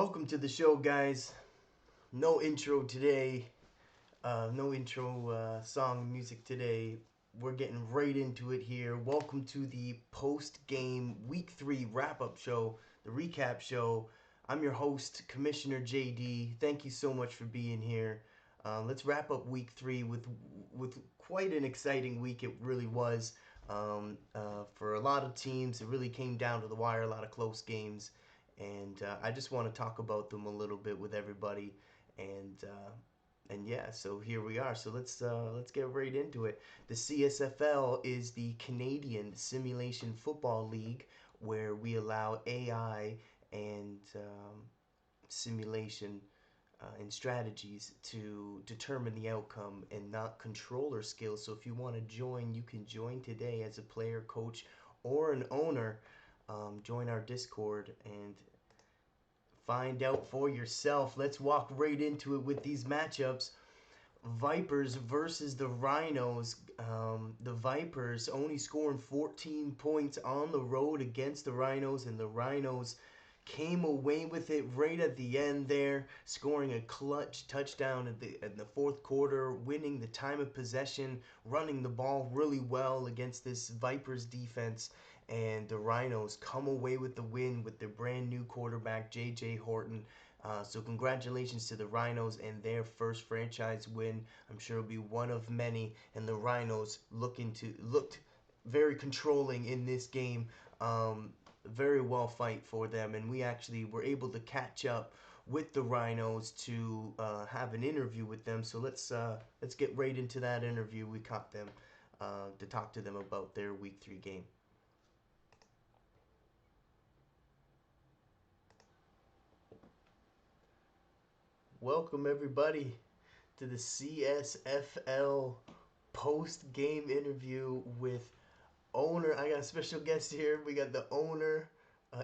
Welcome to the show, guys. No intro today. No intro song music today. We're getting right into it here. Welcome to the post game week 3 wrap up show, the recap show. I'm your host, Commissioner JD. Thank you so much for being here. Let's wrap up week 3 with quite an exciting week. It really was. For a lot of teams, it really came down to the wire, a lot of close games. And I just want to talk about them a little bit with everybody. And yeah, so here we are. So let's get right into it. The CSFL is the Canadian Simulation Football League, where we allow AI and simulation and strategies to determine the outcome and not controller skills. So if you want to join, you can join today as a player, coach, or an owner. Join our Discord and find out for yourself. Let's walk right into it with these matchups. Vipers versus the Rhinos. The Vipers only scoring 14 points on the road against the Rhinos, and the Rhinos came away with it right at the end there, scoring a clutch touchdown in the fourth quarter, winning the time of possession, running the ball really well against this Vipers defense. And the Rhinos come away with the win with their brand new quarterback, J.J. Horton. So congratulations to the Rhinos and their first franchise win. I'm sure it'll be one of many. And the Rhinos looked very controlling in this game. Very well fight for them, and we actually were able to catch up with the Rhinos to have an interview with them. So let's get right into that interview. We caught them to talk to them about their Week 3 game. Welcome everybody to the CSFL post game interview with owner. I got a special guest here. We got the owner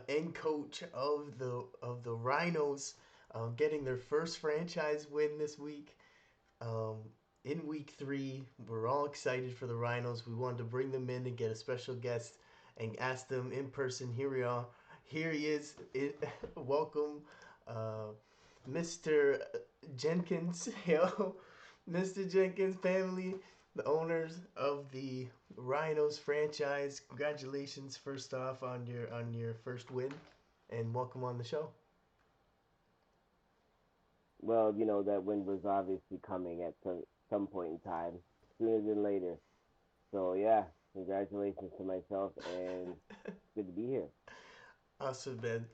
and coach of the Rhinos, getting their first franchise win this week. Um, in week 3, we're all excited for the Rhinos. We wanted to bring them in and get a special guest and ask them in person. Here we are. Here he is. Welcome, uh, Mr. Jenkins. Yo, Mr. Jenkins family, the owners of the Rhinos franchise. Congratulations first off on your first win, and welcome on the show. Well, that wind was obviously coming at some point in time, sooner than later. So yeah, congratulations to myself, and good to be here. Awesome, man.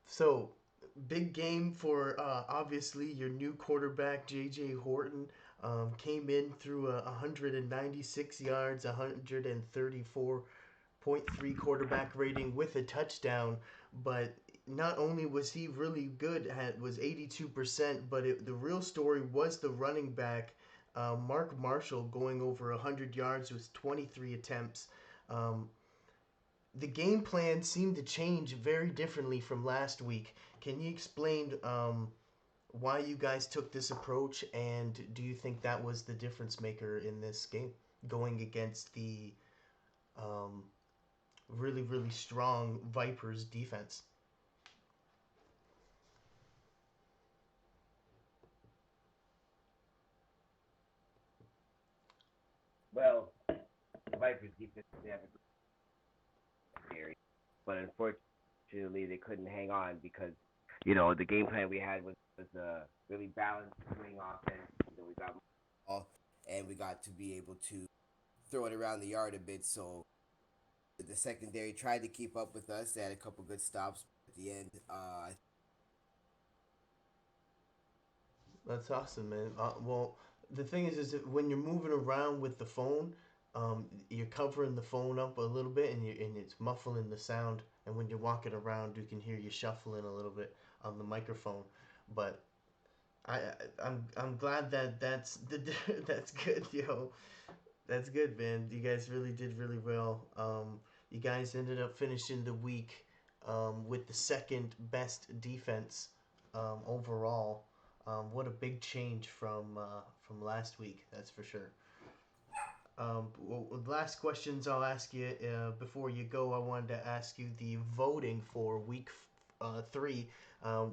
So, big game for obviously your new quarterback, J.J. Horton. Came in through 196 yards, 134.3 quarterback rating with a touchdown. But not only was he really good, was 82%, but the real story was the running back, Mark Marshall, going over 100 yards with 23 attempts. Um, the game plan seemed to change very differently from last week. Can you explain why you guys took this approach, and do you think that was the difference maker in this game, going against the um, really strong Vipers defense? Well, the Vipers defense they have a good series, but unfortunately they couldn't hang on because the game plan we had was a really balanced swing offense. We got ball and we got to be able to throw it around the yard a bit. So the secondary tried to keep up with us. They had a couple good stops at the end. That's awesome, man. Well, the thing is that when you're moving around with the phone, you're covering the phone up a little bit, and it's muffling the sound. And when you're walking around, you can hear you shuffling a little bit on the microphone. But I'm glad that that's the that's good, yo. That's good, man. You guys really did really well. You guys ended up finishing the week with the second best defense overall. What a big change from last week. That's for sure. Well, last questions I'll ask you before you go. I wanted to ask you the voting for three,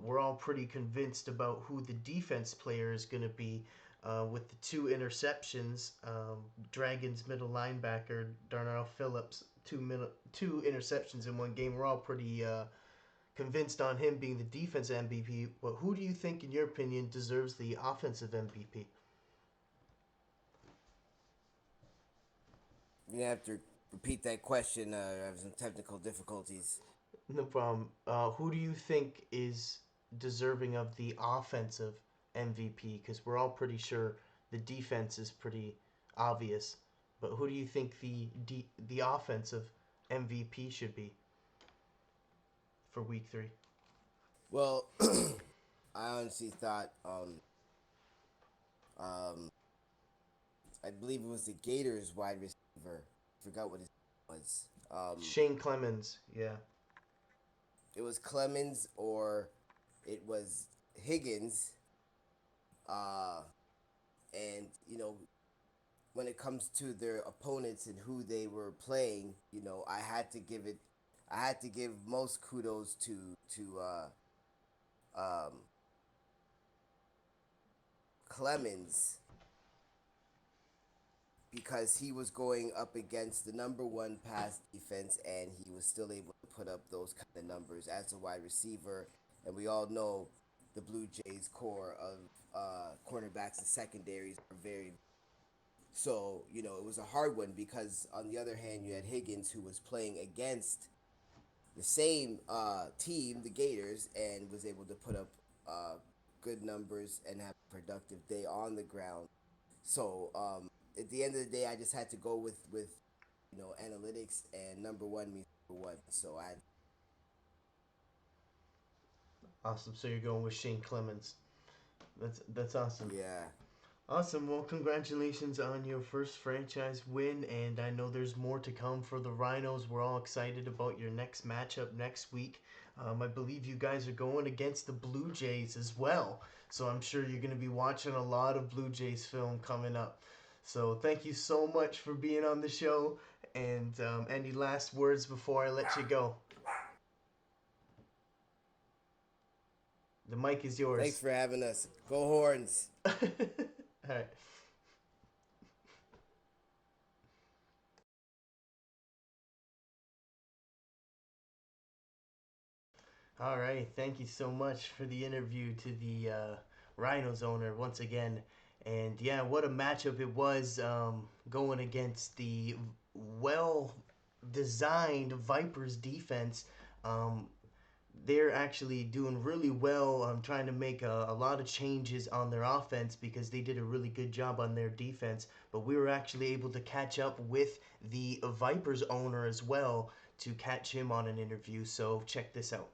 we're all pretty convinced about who the defense player is going to be. With the two interceptions, Dragons middle linebacker Darnell Phillips, two interceptions in one game. We're all pretty convinced on him being the defense MVP. But who do you think, in your opinion, deserves the offensive MVP? You have to repeat that question. I have some technical difficulties. No problem. Who do you think is deserving of the offensive MVP? Because we're all pretty sure the defense is pretty obvious, but who do you think the offensive MVP should be for Week 3? Well, I honestly thought, um, I believe it was the Gators wide receiver. I forgot what his name was. Shane Clemens. Yeah. It was Clemens or it was Higgins. Uh, and when it comes to their opponents and who they were playing, I had to give most kudos to Clemens because he was going up against the number one pass defense and he was still able to put up those kind of numbers as a wide receiver. And we all know the Blue Jays core of cornerbacks and secondaries are very. So, it was a hard one because on the other hand, you had Higgins who was playing against the same team, the Gators, and was able to put up uh, good numbers and have a productive day on the ground. So at the end of the day, I just had to go with analytics, and number one means number one. So I Awesome. So you're going with Shane Clemens. That's awesome. yeah. Awesome. Well, congratulations on your first franchise win, and I know there's more to come for the Rhinos. We're all excited about your next matchup next week. I believe you guys are going against the Blue Jays as well, so I'm sure you're going to be watching a lot of Blue Jays film coming up. So thank you so much for being on the show, and any last words before I let you go? The mic is Thanks yours. for having us. Go Horns. All right. All right, thank you so much for the interview to the Rhinos owner once again. And yeah, what a matchup it was going against the well designed Vipers defense. Um, they're actually doing really well trying to make a lot of changes on their offense because they did a really good job on their defense. But we were actually able to catch up with the Vipers owner as well to catch him on an interview. So check this out.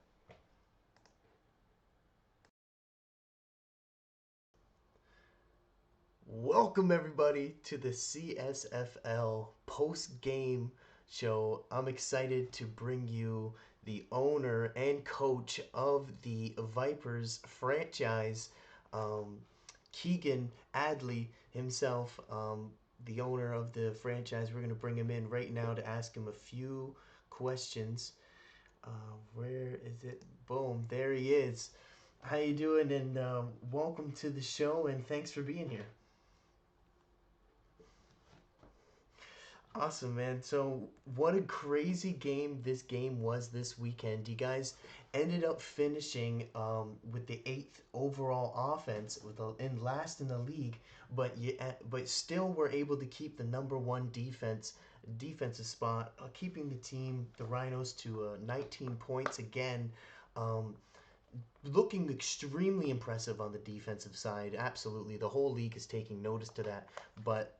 Welcome everybody to the CSFL post game show. I'm excited to bring you the owner and coach of the Vipers franchise, um, Keegan Adley himself, the owner of the franchise. We're going to bring him in right now to ask him a few questions. Where is it? Boom, there he is. How you doing? And welcome to the show. And thanks for being here. Awesome, man. So, what a crazy game this game was this weekend. You guys ended up finishing with the eighth overall offense, in last in the league, but still were able to keep the number one defensive spot, keeping the team, the Rhinos, to 19 points again. Um, Looking extremely impressive on the defensive side. Absolutely, the whole league is taking notice to that. But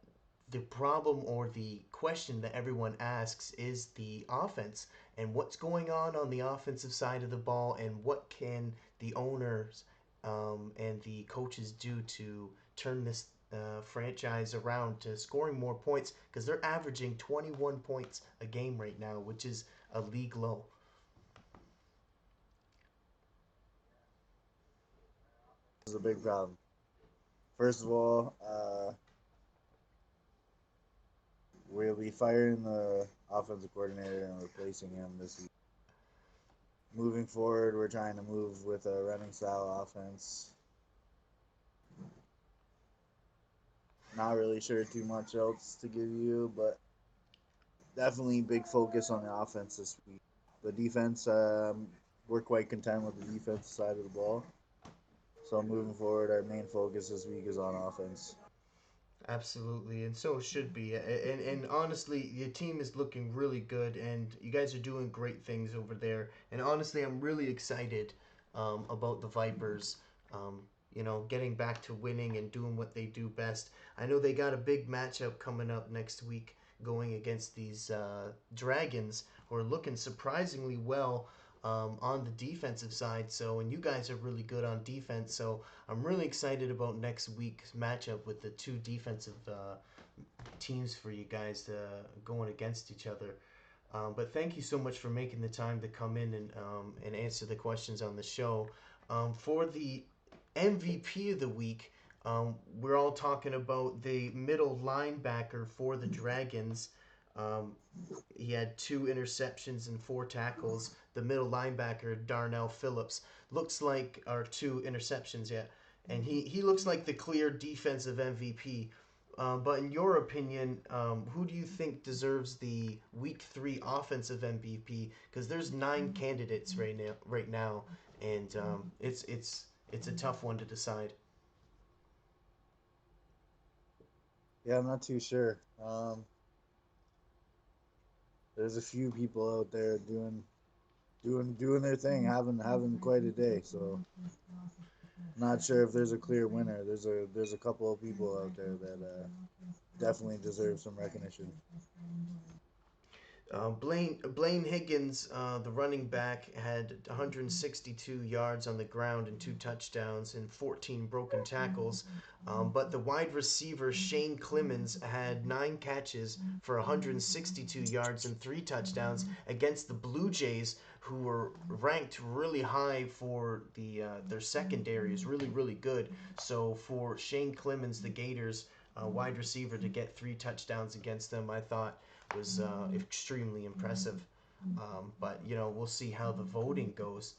the problem or the question that everyone asks is the offense and what's going on the offensive side of the ball, and what can the owners and the coaches do to turn this franchise around to scoring more points, because they're averaging 21 points a game right now, which is a league low. Is a big problem. First of all, we'll be firing the offensive coordinator and replacing him this week. moving forward, we're trying to move with a running style offense. Not really sure too much else to give you, but definitely big focus on the offense this week. The defense, we're quite content with the defensive side of the ball. So moving forward, our main focus this week is on offense. Absolutely, and so it should be. And honestly, your team is looking really good, and you guys are doing great things over there. And honestly, I'm really excited about the Vipers. Um, getting back to winning and doing what they do best. I know they got a big matchup coming up next week, going against these Dragons, who are looking surprisingly well on the defensive side. So, and you guys are really good on defense. So, I'm really excited about next week's matchup with the two defensive teams for you guys going against each other. But thank you so much for making the time to come in and answer the questions on the show. For the MVP of the week, we're all talking about the middle linebacker for the Dragons. Um, he had 2 interceptions and 4 tackles. The middle linebacker, Darnell Phillips, looks like, or 2 interceptions, yeah. And he looks like the clear defensive MVP. But in your opinion, who do you think deserves the Week 3 offensive MVP? Because there's 9 candidates right now, and it's a tough one to decide. Yeah, I'm not too sure. There's a few people out there doing their thing, having quite a day. So not sure if there's a clear winner. There's a couple of people out there that definitely deserve some recognition. Blaine Higgins, the running back, had 162 yards on the ground and 2 touchdowns and 14 broken tackles. But the wide receiver Shane Clemens had 9 catches for 162 yards and 3 touchdowns against the Blue Jays, who were ranked really high for their secondary is really really good. So for Shane Clemens, the Gators wide receiver, to get 3 touchdowns against them, I thought was extremely impressive. But we'll see how the voting goes.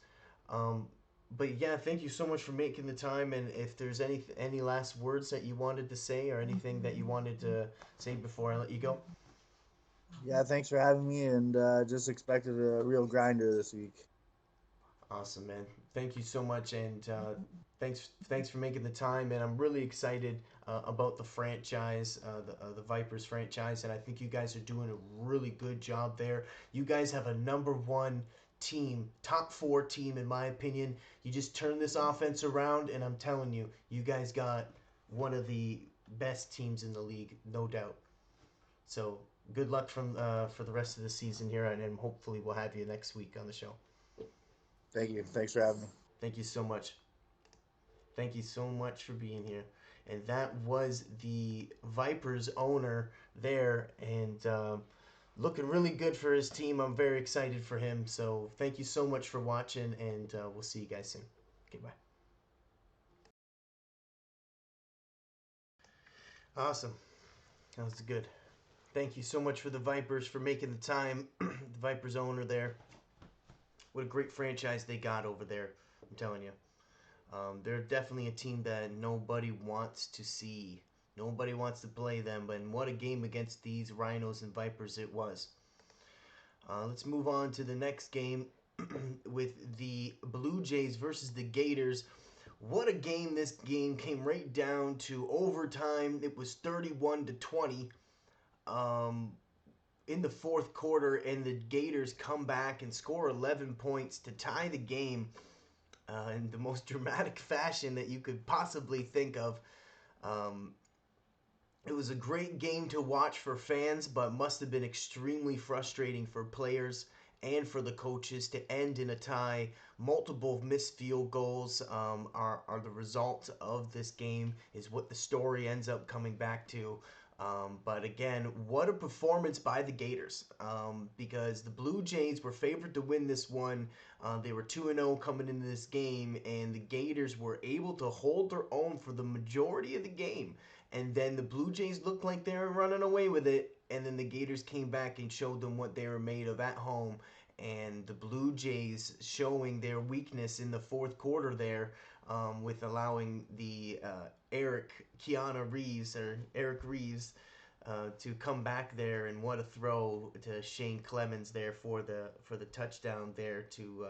Um, but yeah, thank you so much for making the time. And if there's any last words that you wanted to say or anything that you wanted to say before I let you go. Yeah, thanks for having me, and just expected a real grinder this week. Awesome, man. Thank you so much, and thanks for making the time. And I'm really excited about the franchise, the Vipers franchise, and I think you guys are doing a really good job there. You guys have a number 1 team, top 4 team in my opinion. You just turn this offense around, and I'm telling you, you guys got one of the best teams in the league, no doubt. So good luck for the rest of the season here, and hopefully we'll have you next week on the show. Thank you. Thanks for having me. Thank you so much. Thank you so much for being here. And that was the Vipers owner there, and looking really good for his team. I'm very excited for him. So thank you so much for watching, and we'll see you guys soon. Goodbye. Awesome. That was good. Thank you so much for the Vipers for making the time. The Vipers owner there. What a great franchise they got over there. I'm telling you. They're definitely a team that nobody wants to see. Nobody wants to play them, but what a game against these Rhinos and Vipers it was. Let's move on to the next game with the Blue Jays versus the Gators. What a game this game came right down to overtime. It was 31-20 um, in the fourth quarter, and the Gators come back and score 11 points to tie the game in the most dramatic fashion that you could possibly think of. Um, it was a great game to watch for fans, but must have been extremely frustrating for players and for the coaches to end in a tie. Multiple missed field goals are the result of this game, is what the story ends up coming back to. But again, what a performance by the Gators, because the Blue Jays were favored to win this one. They were 2-0 coming into this game, and the Gators were able to hold their own for the majority of the game. And then the Blue Jays looked like they were running away with it, and then the Gators came back and showed them what they were made of at home. And the Blue Jays showing their weakness in the fourth quarter there, with allowing the Eric Reeves to come back there, and what a throw to Shane Clemens there for the touchdown there to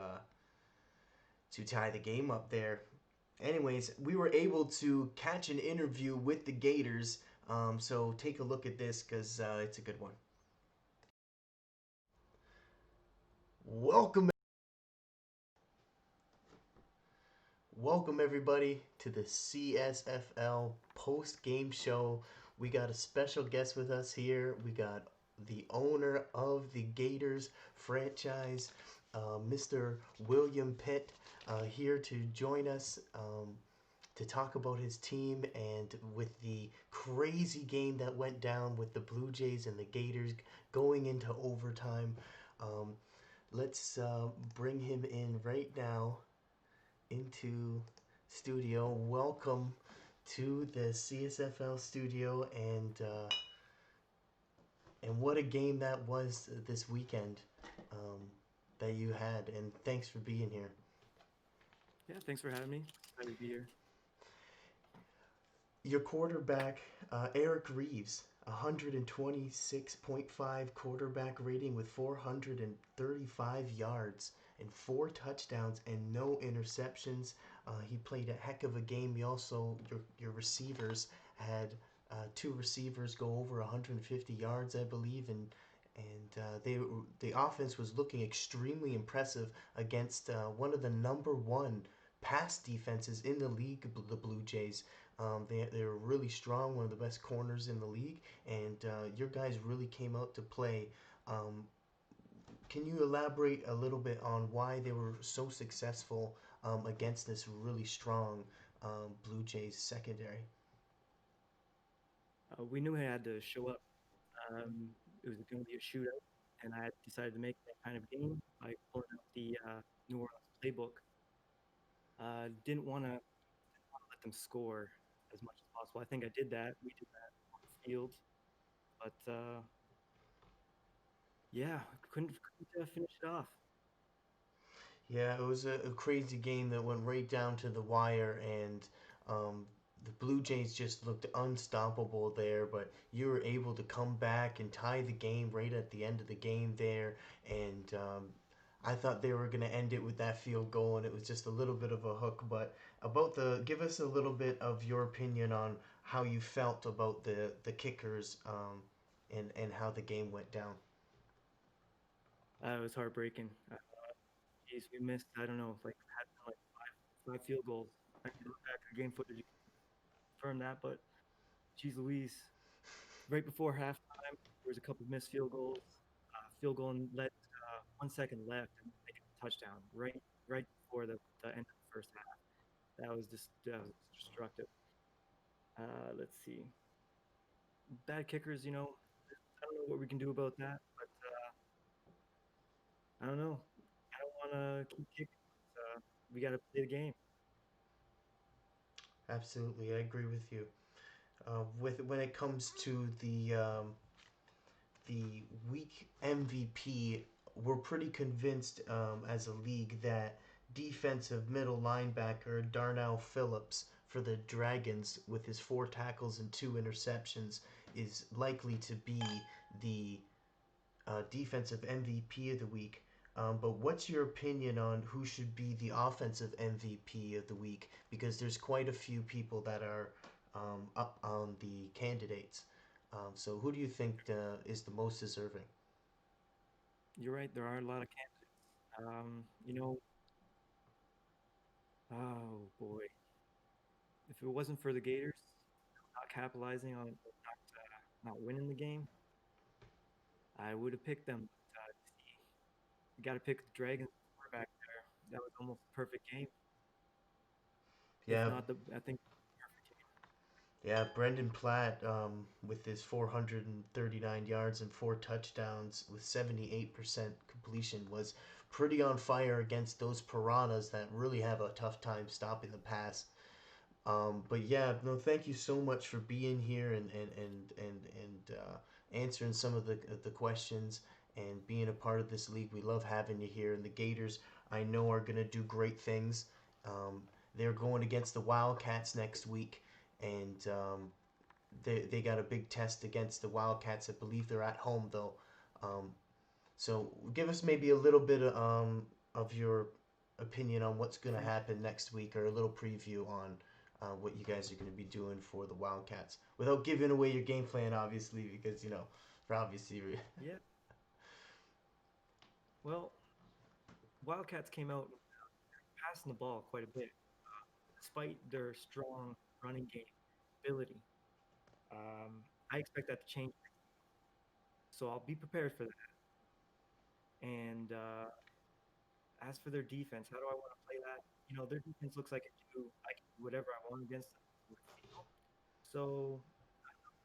tie the game up there. Anyways, we were able to catch an interview with the Gators. So take a look at this because it's a good one. Welcome, welcome everybody to the CSFL post game show. We got a special guest with us here. We got the owner of the Gators franchise, Mr. William Pitt, here to join us. To talk about his team and with the crazy game that went down with the Blue Jays and the Gators going into overtime. Um, let's bring him in right now into studio. Welcome to the CSFL studio, and what a game that was this weekend um, that you had. And thanks for being here. Yeah, thanks for having me. Excited to be here. Your quarterback, Eric Reeves, 126.5 quarterback rating with 435 yards and four touchdowns and no interceptions. He played a heck of a game. You also, your receivers had two receivers go over 150 yards, I believe, and the offense was looking extremely impressive against one of the number one pass defenses in the league, the Blue Jays. They're really strong, one of the best corners in the league, and your guys really came out to play. Um, can you elaborate a little bit on why they were so successful against this really strong Blue Jays secondary? We knew I had to show up. It was going to be a shootout, and I decided to make that kind of game by pulling out the New Orleans playbook. Didn't want to let them score as much as possible. I think I did that. We did that on the field, but yeah, couldn't finish it off. Yeah, it was a crazy game that went right down to the wire, and um, the Blue Jays just looked unstoppable there. But you were able to come back and tie the game right at the end of the game there, and I thought they were going to end it with that field goal, and it was just a little bit of a hook. But give us a little bit of your opinion on how you felt about the kickers, and how the game went down. It was heartbreaking. Geez, we missed. I don't know, like had like five field goals. I can look back at the game footage to confirm that, but geez, Louise, right before halftime, there was a couple of missed field goals. Field goal and let 1 second left and make it a touchdown right before the end of the first half. That was destructive. Let's see, bad kickers. I don't know what we can do about that, but I don't know. I don't want to keep kicking. We got to play the game. Absolutely, I agree with you. With when it comes to the week MVP, we're pretty convinced as a league that defensive middle linebacker Darnell Phillips for the Dragons, with his four tackles and two interceptions, is likely to be the defensive MVP of the week. But what's your opinion on who should be the offensive MVP of the week? Because there's quite a few people that are up on the candidates. So who do you think is the most deserving? You're right. There are a lot of candidates. You know, oh boy, if it wasn't for the Gators not capitalizing on not winning the game, I would have picked them. You got to pick the Dragons quarterback there. That was almost a perfect game. If Yeah, not I think perfect game. yeah, Brendan Platt, with his 439 yards and four touchdowns with 78% completion, was pretty on fire against those Piranhas that really have a tough time stopping the pass. But yeah, no, thank you so much for being here, and answering some of the questions and being a part of this league. We love having you here. And the Gators, I know, are going to do great things. Um, they're going against the Wildcats next week, and they got a big test against the Wildcats. I believe they're at home though. Um, so give us maybe a little bit of your opinion on what's going to Preview. happen next week, or a little preview on what you guys are going to be doing for the Wildcats, without giving away your game plan, obviously, because for obvious reasons. Yeah. Well, Wildcats came out passing the ball quite a bit, despite their strong running game ability. I expect that to change, so I'll be prepared for that. And as for their defense, how do I want to play that? Their defense looks like I can do whatever I want against them. So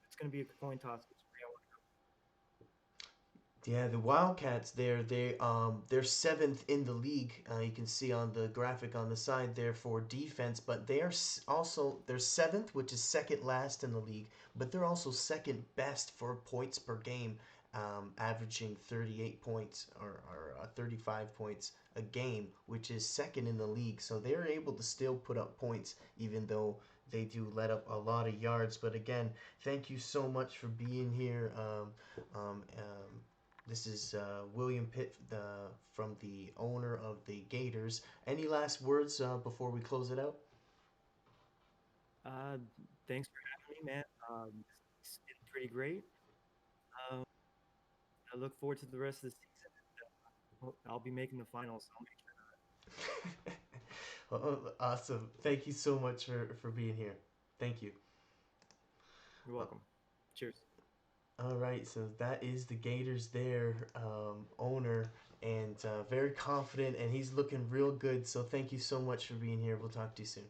it's going to be a coin toss which way I want Yeah, the Wildcats they're seventh in the league. You can see on the graphic on the side there for defense, but also they're seventh, which is second last in the league. But they're also second best for points per game, averaging 38 points or 35 points a game, which is second in the league. So they're able to still put up points even though they do let up a lot of yards. But again, thank you so much for being here. This is William Pitt, from the owner of the Gators. Any last words before we close it out? to. Thanks for having me, man. It's been pretty great. Um, I look forward to the rest of the season. I'll be making the finals. So I'll make sure. Well, awesome. Thank you so much for being here. Thank you. You're Uh, welcome. Cheers. all right, so that is the Gators there, owner, and very confident, and he's looking real good. So thank you so much for being here. We'll talk to you soon.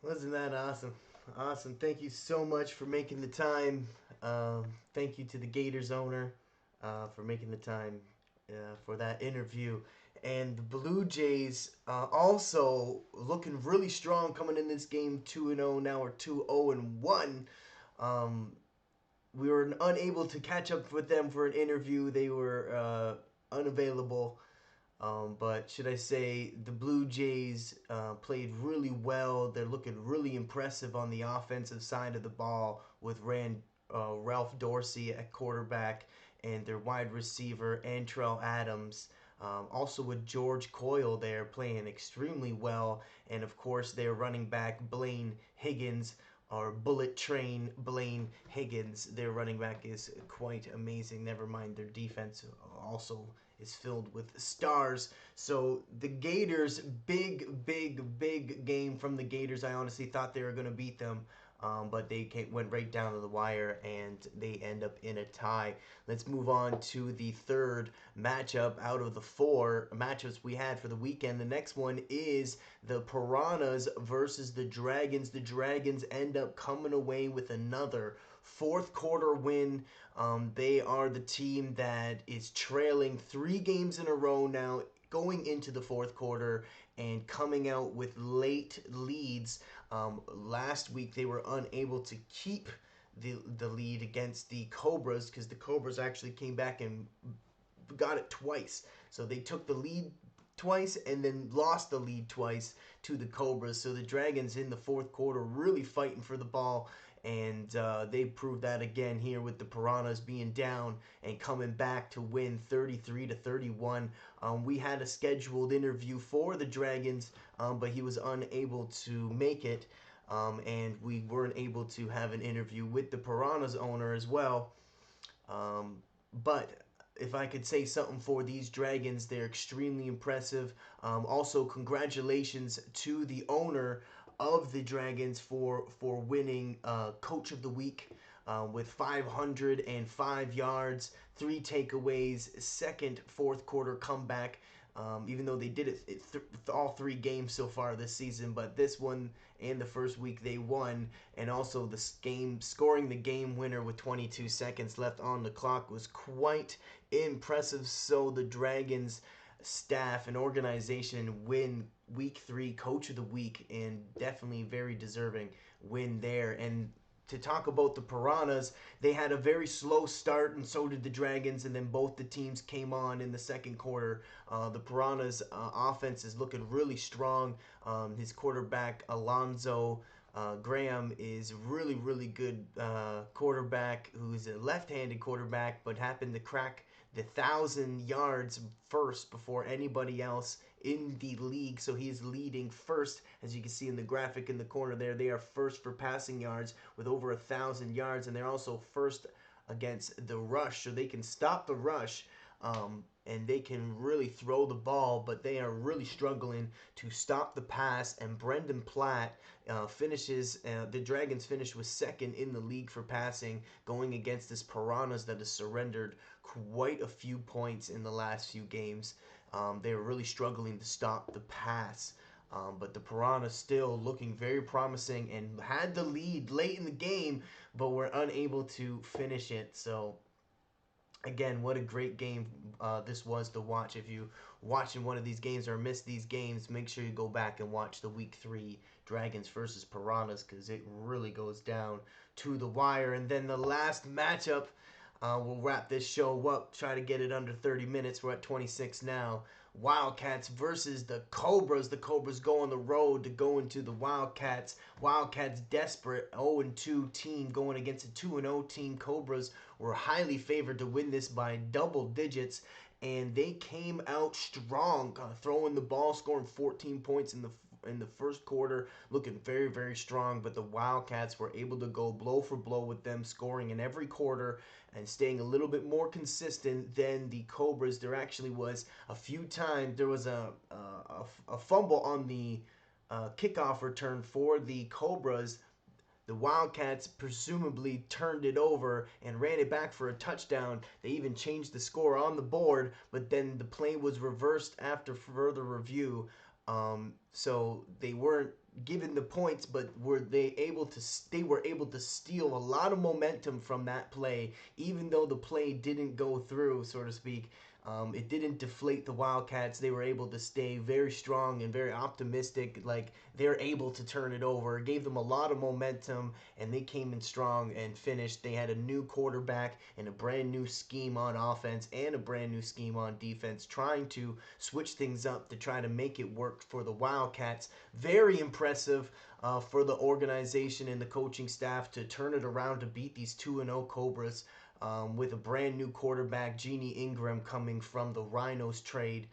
Wasn't that awesome? Awesome. Thank you so much for making the time. Thank you to the Gators owner for making the time for that interview. And the Blue Jays also looking really strong coming in this game 2-0. Now we're 2-0-1. Um, we were unable to catch up with them for an interview. They were unavailable. But should I say the Blue Jays played really well. They're looking really impressive on the offensive side of the ball with Ralph Dorsey at quarterback and their wide receiver Antrell Adams. Also with George Coyle there playing extremely well, and of course their running back Blaine Higgins, or Bullet Train Blaine Higgins. Their running back is quite amazing. Never mind their defense also is filled with stars. So the Gators, big game from the Gators. I honestly thought they were going to beat them. But went right down to the wire and they end up in a tie. Let's move on to the third matchup out of the four matchups we had for the weekend. The next one is the Piranhas versus the Dragons. The Dragons end up coming away with another fourth quarter win. They are the team that is trailing 3 games in a row now, going into the fourth quarter and coming out with late leads. Last week they were unable to keep the lead against the Cobras, because the Cobras actually came back and got it twice. So they took the lead twice and then lost the lead twice to the Cobras. So the Dragons in the fourth quarter really fighting for the ball, and they proved that again here with the Piranhas being down and coming back to win 33-31. We had a scheduled interview for the Dragons, but he was unable to make it. And we weren't able to have an interview with the Piranhas owner as well. But if I could say something for these Dragons, they're extremely impressive. Also, congratulations to the owner of the Dragons for winning Coach of the Week with 505 yards, 3 takeaways, second fourth quarter comeback. Even though they did it all 3 games so far this season, but this one and the first week they won, and also the game scoring the game winner with 22 seconds left on the clock was quite impressive. So the Dragons staff and organization win week 3 coach of the week, and definitely very deserving win there. And to talk about the Piranhas, they had a very slow start, and so did the Dragons, and then both the teams came on in the second quarter. The Piranhas' offense is looking really strong. His quarterback, Alonzo Graham, is really, really good quarterback who's a left handed quarterback, but happened to crack the 1,000 yards first before anybody else in the league. So he's leading first, as you can see in the graphic in the corner there. They are first for passing yards with over 1,000 yards, and they're also first against the rush, so they can stop the rush. And they can really throw the ball, but they are really struggling to stop the pass. And Brendan Platt the Dragons finished with second in the league for passing, going against this Piranhas that has surrendered quite a few points in the last few games. They were really struggling to stop the pass. But the Piranhas still looking very promising and had the lead late in the game, but were unable to finish it. So again, what a great game this was to watch. If you watching one of these games or missed these games, make sure you go back and watch the week 3 Dragons versus Piranhas, because it really goes down to the wire. And then the last matchup, we'll wrap this show up, try to get it under 30 minutes. We're at 26 now. Wildcats versus the Cobras. The Cobras go on the road to go into the Wildcats. Wildcats desperate, 0-2 team going against a 2-0 team. Cobras were highly favored to win this by double digits, and they came out strong, throwing the ball, scoring 14 points in the first quarter, looking very, very strong. But the Wildcats were able to go blow for blow with them, scoring in every quarter and staying a little bit more consistent than the Cobras. There actually was a few times there was a fumble on the kickoff return for the Cobras. The Wildcats presumably turned it over and ran it back for a touchdown. They even changed the score on the board, but then the play was reversed after further review. So they weren't given the points, but they were able to steal a lot of momentum from that play, even though the play didn't go through, so to speak. It didn't deflate the Wildcats. They were able to stay very strong and very optimistic. Like, they're able to turn it over. It gave them a lot of momentum, and they came in strong and finished. They had a new quarterback and a brand new scheme on offense and a brand new scheme on defense, trying to switch things up to try to make it work for the Wildcats. Very impressive for the organization and the coaching staff to turn it around to beat these 2-0 Cobras. With a brand new quarterback, Jeannie Ingram, coming from the Rhinos trade,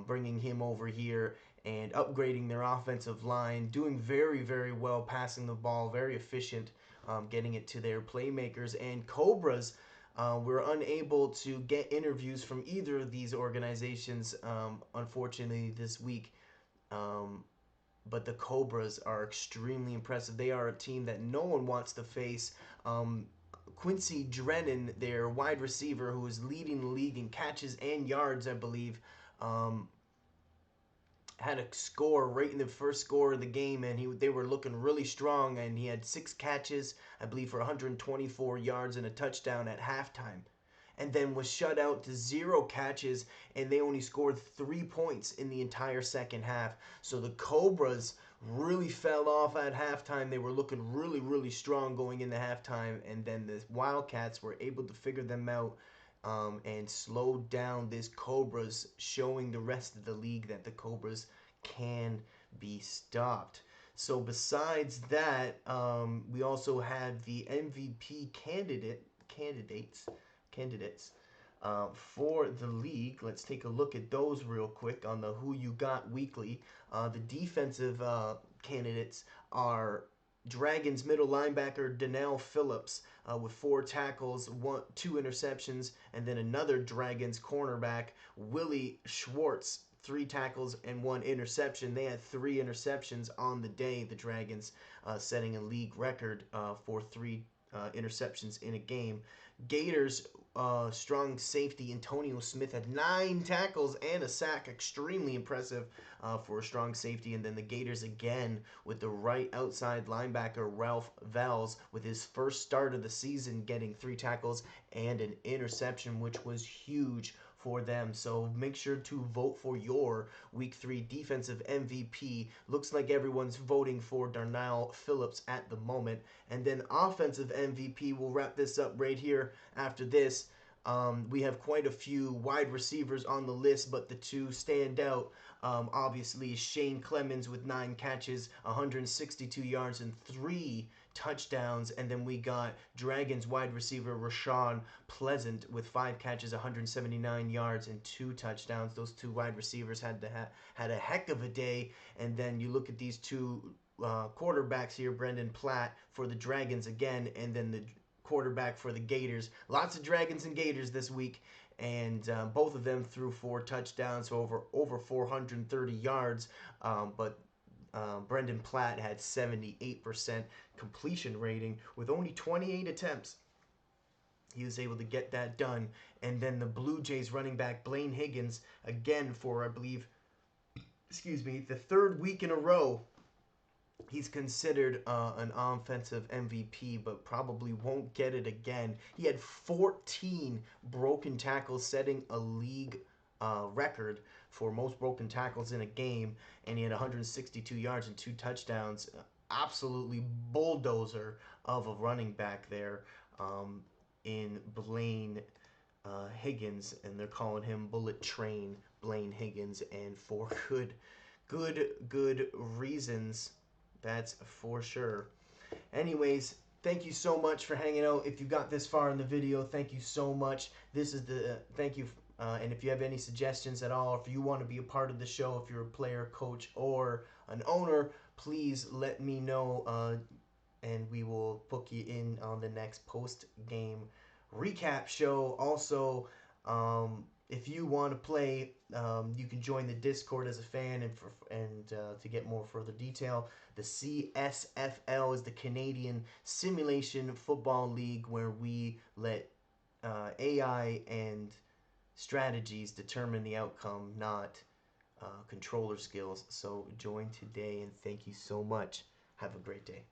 bringing him over here and upgrading their offensive line, doing very, very well, passing the ball, very efficient, getting it to their playmakers. And Cobras were unable to get interviews from either of these organizations, unfortunately, this week. Um, but the Cobras are extremely impressive. They are a team that no one wants to face. Quincy Drennan, their wide receiver, who is leading the league in catches and yards, I believe, um, had a score right in the first score of the game, and they were looking really strong. And he had 6 catches, I believe, for 124 yards and a touchdown at halftime, and then was shut out to 0 catches, and they only scored 3 points in the entire second half. So the Cobras really fell off at halftime. They were looking really, really strong going into halftime, and then the Wildcats were able to figure them out and slow down this Cobras, showing the rest of the league that the Cobras can be stopped. So besides that, we also had the MVP candidates for the league. Let's take a look at those real quick on the Who You Got Weekly. The defensive candidates are Dragons middle linebacker Donnell Phillips with 4 tackles, 2 interceptions, and then another Dragons cornerback, Willie Schwartz, 3 tackles and 1 interception. They had 3 interceptions on the day. The Dragons setting a league record for 3 interceptions in a game. Gators strong safety Antonio Smith had 9 tackles and a sack. Extremely impressive for a strong safety. And then the Gators again with the right outside linebacker Ralph Valls with his first start of the season, getting 3 tackles and an interception, which was huge for them. So make sure to vote for your Week 3 defensive MVP. Looks like everyone's voting for Darnell Phillips at the moment. And then offensive MVP, we'll wrap this up right here after this. We have quite a few wide receivers on the list, but the two stand out. Obviously, Shane Clemens with 9 catches, 162 yards, and 3 touchdowns. And then we got Dragons wide receiver Rashawn Pleasant with 5 catches, 179 yards, and 2 touchdowns. Those two wide receivers had a heck of a day. And then you look at these two quarterbacks here, Brendan Platt for the Dragons again, and then the quarterback for the Gators. Lots of Dragons and Gators this week, and both of them threw 4 touchdowns, so over 430 yards. But Brendan Platt had 78% completion rating with only 28 attempts. He was able to get that done. And then the Blue Jays running back Blaine Higgins, again for, I believe, the third week in a row, he's considered an offensive MVP, but probably won't get it again. He had 14 broken tackles, setting a league record for most broken tackles in a game, and he had 162 yards and 2 touchdowns. Absolutely bulldozer of a running back there in Blaine Higgins, and they're calling him Bullet Train Blaine Higgins, and for good reasons. That's for sure. Anyways, thank you so much for hanging out. If you got this far in the video, thank you so much. This is the thank you. And if you have any suggestions at all, if you want to be a part of the show, if you're a player, coach, or an owner, please let me know, and we will book you in on the next post game recap show. Also, if you want to play, you can join the Discord as a fan, and to get more further detail, the CSFL is the Canadian Simulation Football League, where we let AI and strategies determine the outcome, not controller skills. So join today, and thank you so much. Have a great day.